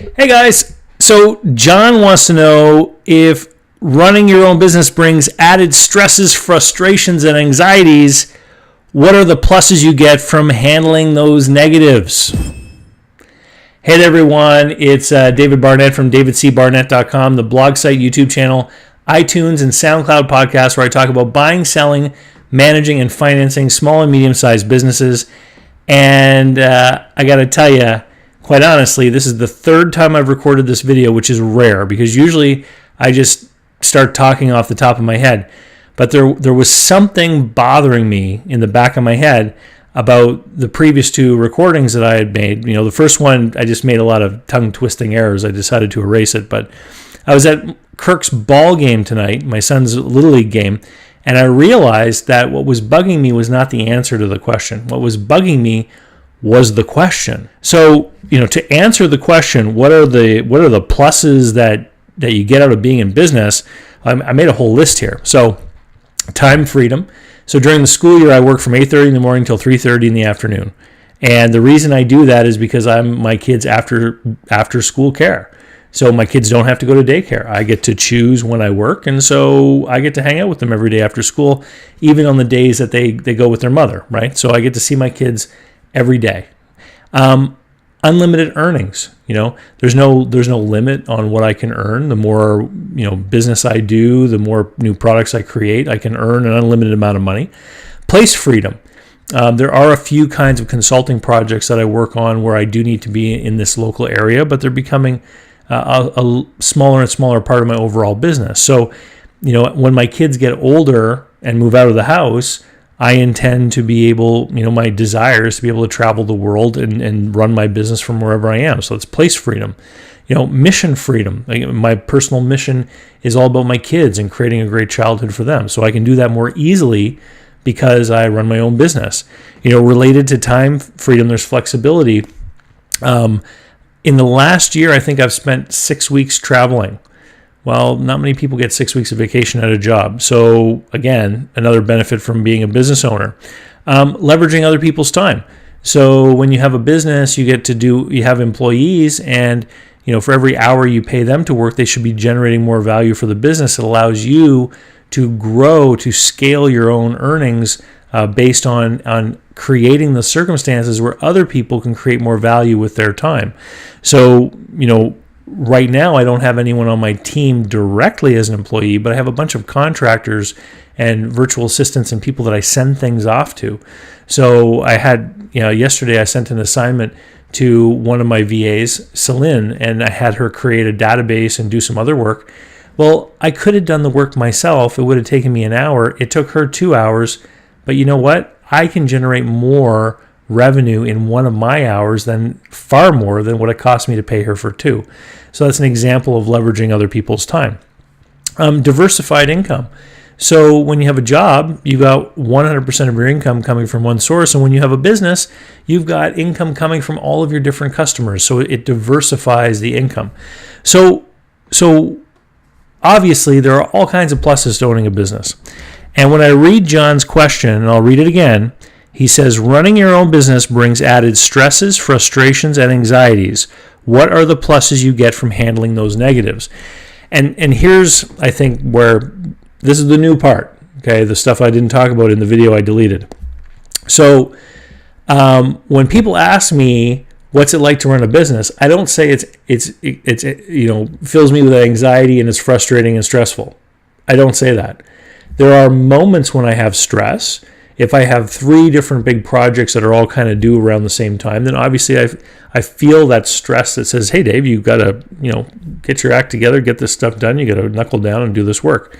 Hey guys, so John wants to know if running your own business brings added stresses, frustrations, and anxieties. What are the pluses you get from handling those negatives? Hey there, everyone, it's David Barnett from davidcbarnett.com, the blog site, YouTube channel, iTunes, and SoundCloud podcast where I talk about buying, selling, managing, and financing small and medium-sized businesses. And I got to tell you, quite honestly, this is the third time I've recorded this video, which is rare because usually I just start talking off the top of my head. But there was something bothering me in the back of my head about the previous two recordings that I had made. You know, the first one, I just made a lot of tongue-twisting errors. I decided to erase it. But I was at Kirk's ball game tonight, my son's Little League game, and I realized that what was bugging me was not the answer to the question. What was bugging me was the question. So, you know, to answer the question, what are the pluses that you get out of being in business? I made a whole list here. So, time freedom. So during the school year, I work from 8:30 in the morning till 3:30 in the afternoon. And the reason I do that is because I'm my kids' after school care. So my kids don't have to go to daycare. I get to choose when I work, and so I get to hang out with them every day after school, even on the days that they go with their mother, right? So I get to see my kids every day. Unlimited earnings. You know, there's no limit on what I can earn. The more, you know, business I do, the more new products I create, I can earn an unlimited amount of money. Place freedom. There are a few kinds of consulting projects that I work on where I do need to be in this local area, but they're becoming a smaller and smaller part of my overall business. So, you know, when my kids get older and move out of the house, I intend to be able, you know, my desire is to be able to travel the world and run my business from wherever I am. So it's place freedom. You know, mission freedom. My personal mission is all about my kids and creating a great childhood for them. So I can do that more easily because I run my own business. You know, related to time freedom, there's flexibility. In the last year, I think I've spent 6 weeks traveling. Well, not many people get 6 weeks of vacation at a job. So again, another benefit from being a business owner. Leveraging other people's time. So when you have a business, you have employees, and you know, for every hour you pay them to work, they should be generating more value for the business. It allows you to grow, to scale your own earnings based on creating the circumstances where other people can create more value with their time. So, you know, right now, I don't have anyone on my team directly as an employee, but I have a bunch of contractors and virtual assistants and people that I send things off to. So I had, you know, yesterday I sent an assignment to one of my VAs, Celine, and I had her create a database and do some other work. Well, I could have done the work myself. It would have taken me an hour. It took her 2 hours. But you know what? I can generate more revenue in one of my hours far more than what it cost me to pay her for 2. So that's an example of leveraging other people's time. Diversified income. So when you have a job, you've got 100% of your income coming from one source. And when you have a business, you've got income coming from all of your different customers. So it diversifies the income. So obviously there are all kinds of pluses to owning a business. And when I read John's question, and I'll read it again, he says, running your own business brings added stresses, frustrations, and anxieties. What are the pluses you get from handling those negatives? And here's, I think, where this is the new part, okay, the stuff I didn't talk about in the video I deleted. So when people ask me, what's it like to run a business, I don't say it's you know, fills me with anxiety and it's frustrating and stressful. I don't say that. There are moments when I have stress. If I have 3 different big projects that are all kind of due around the same time, then obviously I feel that stress that says, hey, Dave, you've got to, you know, get your act together, get this stuff done. You got to knuckle down and do this work.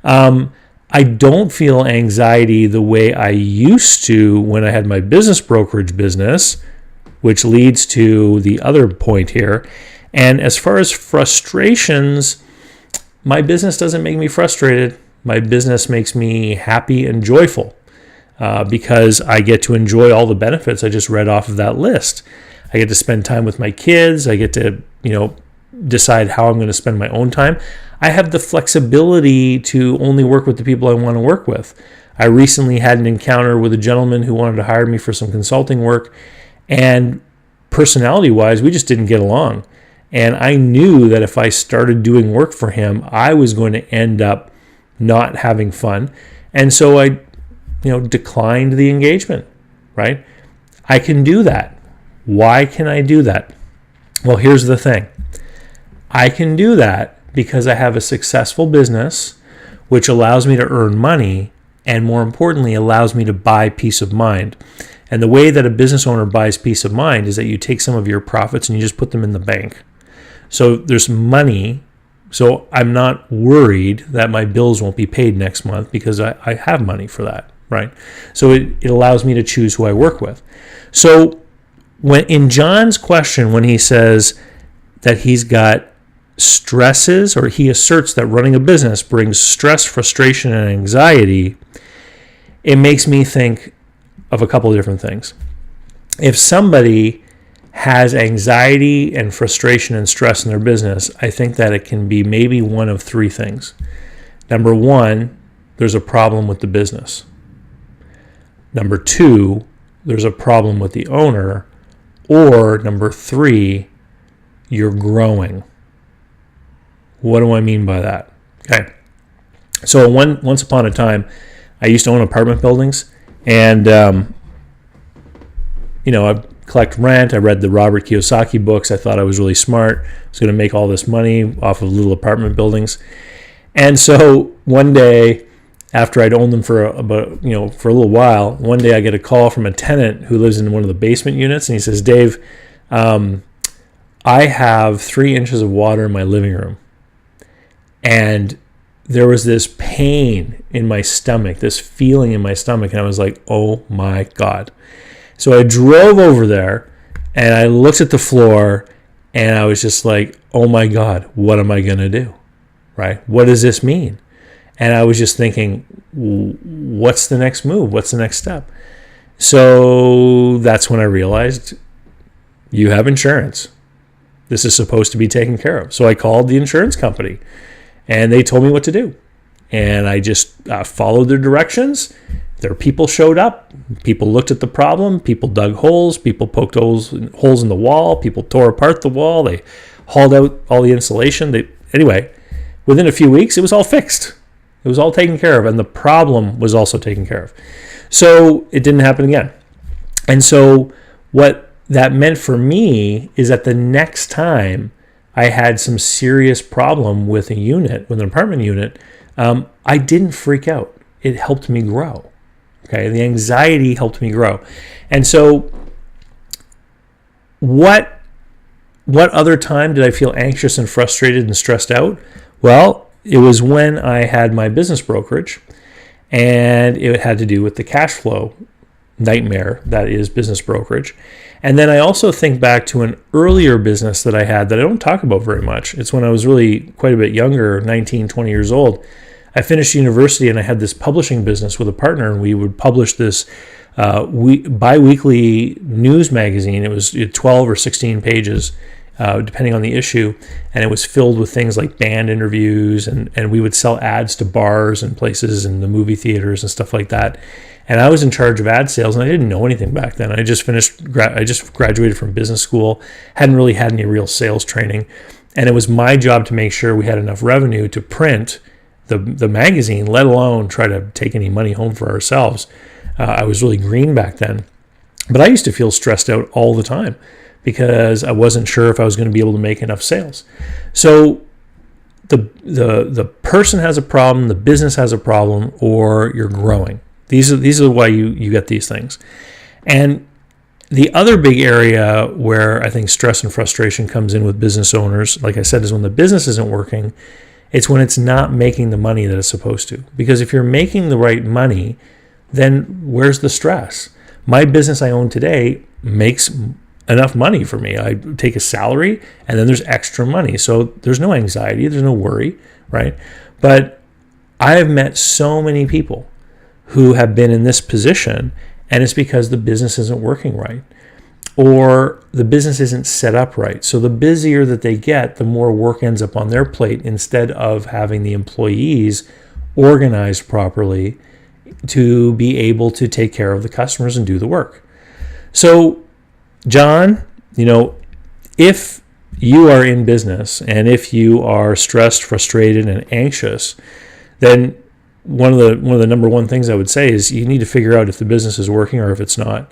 I don't feel anxiety the way I used to when I had my business brokerage business, which leads to the other point here. And as far as frustrations, my business doesn't make me frustrated. My business makes me happy and joyful because I get to enjoy all the benefits I just read off of that list. I get to spend time with my kids. I get to, you know, decide how I'm going to spend my own time. I have the flexibility to only work with the people I want to work with. I recently had an encounter with a gentleman who wanted to hire me for some consulting work, and personality-wise, we just didn't get along. And I knew that if I started doing work for him, I was going to end up not having fun. And so I, declined the engagement, right? I can do that. Why can I do that? Well, here's the thing. I can do that because I have a successful business, which allows me to earn money, and more importantly, allows me to buy peace of mind. And the way that a business owner buys peace of mind is that you take some of your profits and you just put them in the bank. So there's money. So I'm not worried that my bills won't be paid next month because I have money for that, right? So it allows me to choose who I work with. So when in John's question, when he says that he's got stresses, or he asserts that running a business brings stress, frustration, and anxiety, it makes me think of a couple of different things. If somebody has anxiety and frustration and stress in their business, I think that it can be maybe one of three things. Number one, there's a problem with the business. Number two, there's a problem with the owner. Or number three, you're growing. What do I mean by that? Okay. So once upon a time, I used to own apartment buildings, and I collect rent. I read the Robert Kiyosaki books. I thought I was really smart. I was going to make all this money off of little apartment buildings. And so one day, after I'd owned them for a little while, one day I get a call from a tenant who lives in one of the basement units, and he says, "Dave, I have 3 inches of water in my living room." And there was this pain in my stomach, this feeling in my stomach, and I was like, oh my God. So I drove over there, and I looked at the floor, and I was just like, oh my God, what am I going to do, right? What does this mean? And I was just thinking, what's the next move? What's the next step? So that's when I realized you have insurance. This is supposed to be taken care of. So I called the insurance company, and they told me what to do. And I just followed their directions. Their people showed up. People looked at the problem. People dug holes. People poked holes in the wall. People tore apart the wall. They hauled out all the insulation. Anyway, within a few weeks, it was all fixed. It was all taken care of. And the problem was also taken care of. So it didn't happen again. And so what that meant for me is that the next time I had some serious problem with an apartment unit, I didn't freak out. It helped me grow. Okay, the anxiety helped me grow. And so what other time did I feel anxious and frustrated and stressed out? Well, it was when I had my business brokerage, and it had to do with the cash flow nightmare that is business brokerage. And then I also think back to an earlier business that I had that I don't talk about very much. It's when I was really quite a bit younger, 19, 20 years old. I finished university, and I had this publishing business with a partner, and we would publish this bi-weekly news magazine. It was 12 or 16 pages, depending on the issue, and it was filled with things like band interviews, and we would sell ads to bars and places and the movie theaters and stuff like that. And I was in charge of ad sales, and I didn't know anything back then. I just graduated from business school, hadn't really had any real sales training, and it was my job to make sure we had enough revenue to print the magazine, let alone try to take any money home for ourselves. I was really green back then, but I used to feel stressed out all the time because I wasn't sure if I was going to be able to make enough sales. So the person has a problem, the business has a problem, or you're growing. These are why you get these things. And the other big area where I think stress and frustration comes in with business owners, like I said, is when the business isn't working. It's when it's not making the money that it's supposed to. Because if you're making the right money, then where's the stress? My business I own today makes enough money for me. I take a salary, and then there's extra money. So there's no anxiety, there's no worry, right? But I have met so many people who have been in this position, and it's because the business isn't working right, or the business isn't set up right. So the busier that they get, the more work ends up on their plate, instead of having the employees organized properly to be able to take care of the customers and do the work. So John, if you are in business, and if you are stressed, frustrated, and anxious, then one of the number one things I would say is you need to figure out if the business is working or if it's not.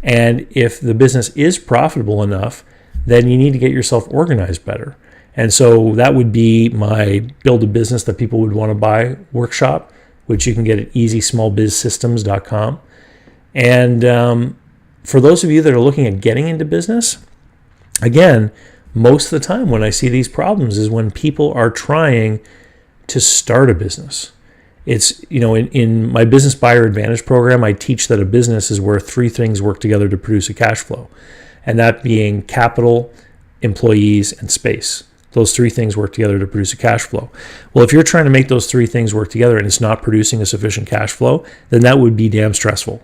And if the business is profitable enough, then you need to get yourself organized better. And so that would be my Build a Business That People Would Want to Buy workshop, which you can get at easysmallbizsystems.com. And for those of you that are looking at getting into business, again, most of the time when I see these problems is when people are trying to start a business. It's, in my Business Buyer Advantage program, I teach that a business is where three things work together to produce a cash flow. And that being capital, employees, and space. Those three things work together to produce a cash flow. Well, if you're trying to make those three things work together and it's not producing a sufficient cash flow, then that would be damn stressful.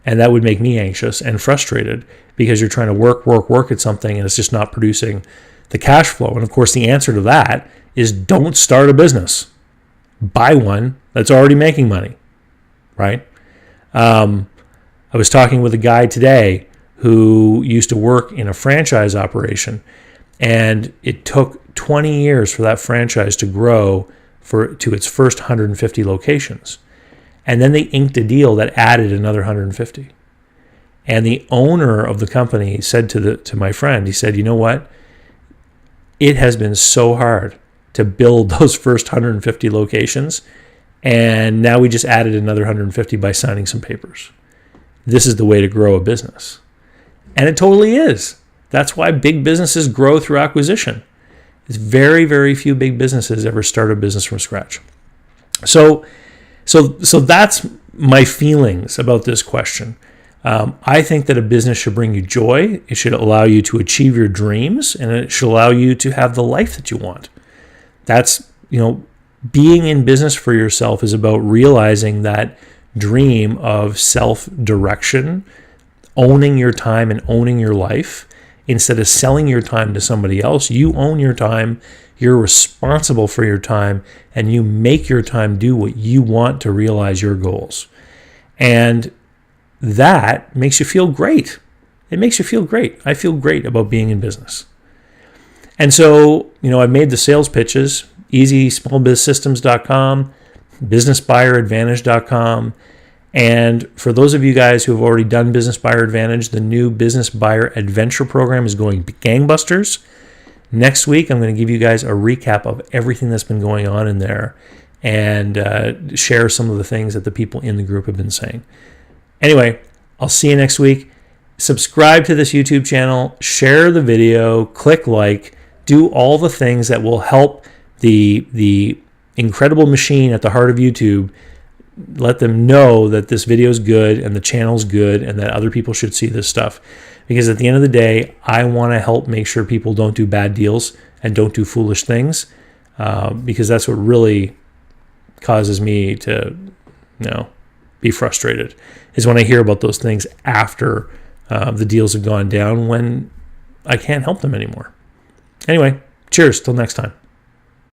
And that would make me anxious and frustrated because you're trying to work at something and it's just not producing the cash flow. And of course, the answer to that is don't start a business. Buy one that's already making money, right? I was talking with a guy today who used to work in a franchise operation, and it took 20 years for that franchise to grow to its first 150 locations. And then they inked a deal that added another 150. And the owner of the company said to my friend, he said, you know what? It has been so hard to build those first 150 locations, and now we just added another 150 by signing some papers. This is the way to grow a business. And it totally is. That's why big businesses grow through acquisition. It's very, very few big businesses ever start a business from scratch. So that's my feelings about this question. I think that a business should bring you joy. It should allow you to achieve your dreams, and it should allow you to have the life that you want. That's, being in business for yourself is about realizing that dream of self-direction, owning your time and owning your life. Instead of selling your time to somebody else, you own your time, you're responsible for your time, and you make your time do what you want to realize your goals. And that makes you feel great. It makes you feel great. I feel great about being in business. And so, I've made the sales pitches, easysmallbizsystems.com, businessbuyeradvantage.com. And for those of you guys who have already done Business Buyer Advantage, the new Business Buyer Adventure program is going gangbusters. Next week, I'm going to give you guys a recap of everything that's been going on in there and share some of the things that the people in the group have been saying. Anyway, I'll see you next week. Subscribe to this YouTube channel, share the video, click like, do all the things that will help the incredible machine at the heart of YouTube. Let them know that this video is good and the channel's good and that other people should see this stuff. Because at the end of the day, I want to help make sure people don't do bad deals and don't do foolish things, because that's what really causes me to, be frustrated, is when I hear about those things after the deals have gone down when I can't help them anymore. Anyway, cheers. Till next time.